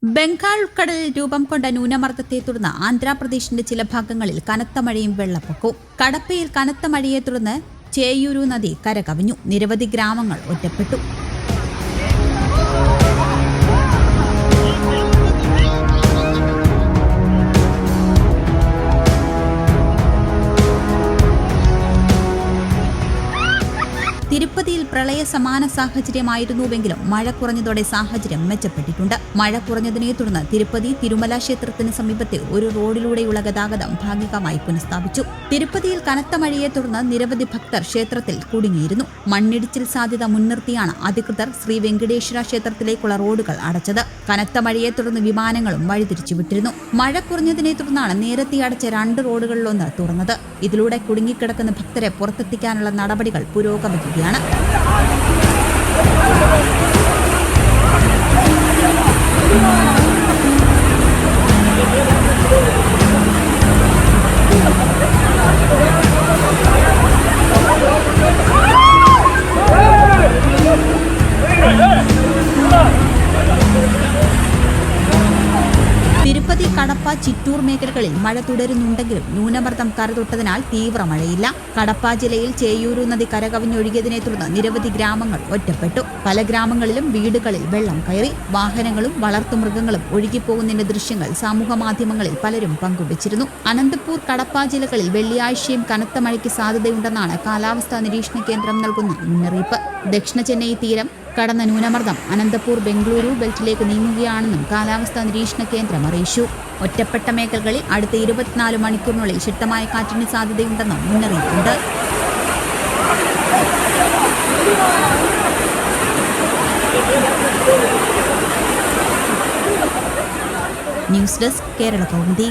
ബംഗാൾ ഉൾക്കടലിൽ രൂപം കൊണ്ട ന്യൂനമർദ്ദത്തെ തുടർന്ന് ആന്ധ്രാപ്രദേശിന്റെ ചില ഭാഗങ്ങളിൽ കനത്ത മഴയും വെള്ളപ്പൊക്കവും. കടപ്പയിൽ കനത്ത മഴയെ തുടർന്ന് ചേയൂരു നദി കരകവിഞ്ഞു. നിരവധി ഗ്രാമങ്ങൾ ഒറ്റപ്പെട്ടു. തിരുപ്പതിയിൽ പ്രളയ സമാന സാഹചര്യമായിരുന്നുവെങ്കിലും മഴ കുറഞ്ഞതോടെ സാഹചര്യം മെച്ചപ്പെട്ടിട്ടുണ്ട്. മഴ കുറഞ്ഞതിനെ തുടർന്ന് തിരുപ്പതി തിരുമല ക്ഷേത്രത്തിന് സമീപത്തെ ഒരു റോഡിലൂടെയുള്ള ഗതാഗതം ഭാഗികമായി പുനഃസ്ഥാപിച്ചു. തിരുപ്പതിയിൽ കനത്ത മഴയെ തുടർന്ന് നിരവധി ഭക്തർ ക്ഷേത്രത്തിൽ കുടുങ്ങിയിരുന്നു. മണ്ണിടിച്ചിൽ സാധ്യത മുൻനിർത്തിയാണ് അധികൃതർ ശ്രീ വെങ്കടേശ്വര ക്ഷേത്രത്തിലേക്കുള്ള റോഡുകൾ അടച്ചത്. കനത്ത മഴയെ തുടർന്ന് വിമാനങ്ങളും വഴിതിരിച്ചുവിട്ടിരുന്നു. മഴ കുറഞ്ഞതിനെ തുടർന്നാണ് നേരത്തെ അടച്ച 2 റോഡുകളിലൊന്ന് തുറന്നത്. ഇതിലൂടെ കുടുങ്ങിക്കിടക്കുന്ന ഭക്തരെ പുറത്തെത്തിക്കാനുള്ള നടപടികൾ പുരോഗമിക്കുകയാണ്. തിരുപ്പതി, കടപ്പ, ചിറ്റൂർ മേഖലകളിൽ മഴ തുടരുന്നുണ്ടെങ്കിലും ന്യൂനമർദ്ദം കരതൊട്ടതിനാൽ തീവ്ര മഴയില്ല. കടപ്പ ജില്ലയിൽ ചേയൂരു നദി കരകവിഞ്ഞൊഴുകിയതിനെ തുടർന്ന് നിരവധി ഗ്രാമങ്ങൾ ഒറ്റപ്പെട്ടു. പല ഗ്രാമങ്ങളിലും വീടുകളിൽ വെള്ളം കയറി. വാഹനങ്ങളും വളർത്തുമൃഗങ്ങളും ഒഴുകിപ്പോകുന്നതിന്റെ ദൃശ്യങ്ങൾ സമൂഹമാധ്യമങ്ങളിൽ പലരും പങ്കുവച്ചിരുന്നു. അനന്തപൂർ, കടപ്പ ജില്ലകളിൽ വെള്ളിയാഴ്ചയും കനത്ത മഴയ്ക്ക് സാധ്യതയുണ്ടെന്നാണ് കാലാവസ്ഥാ നിരീക്ഷണ കേന്ദ്രം നൽകുന്ന മുന്നറിയിപ്പ്. ദക്ഷിണ ചെന്നൈ തീരം കടന്ന ന്യൂനമർദ്ദം അനന്തപൂർ ബംഗളൂരു ബെൽറ്റിലേക്ക് നീങ്ങുകയാണെന്നും കാലാവസ്ഥാ നിരീക്ഷണ കേന്ദ്രം അറിയിച്ചു. ഒറ്റപ്പെട്ട മേഖലകളിൽ അടുത്ത 24 മണിക്കൂറിനുള്ളിൽ ശക്തമായ കാറ്റിന് സാധ്യതയുണ്ടെന്നും മുന്നറിയിപ്പുണ്ട്. News desk, Kerala Kaumudi.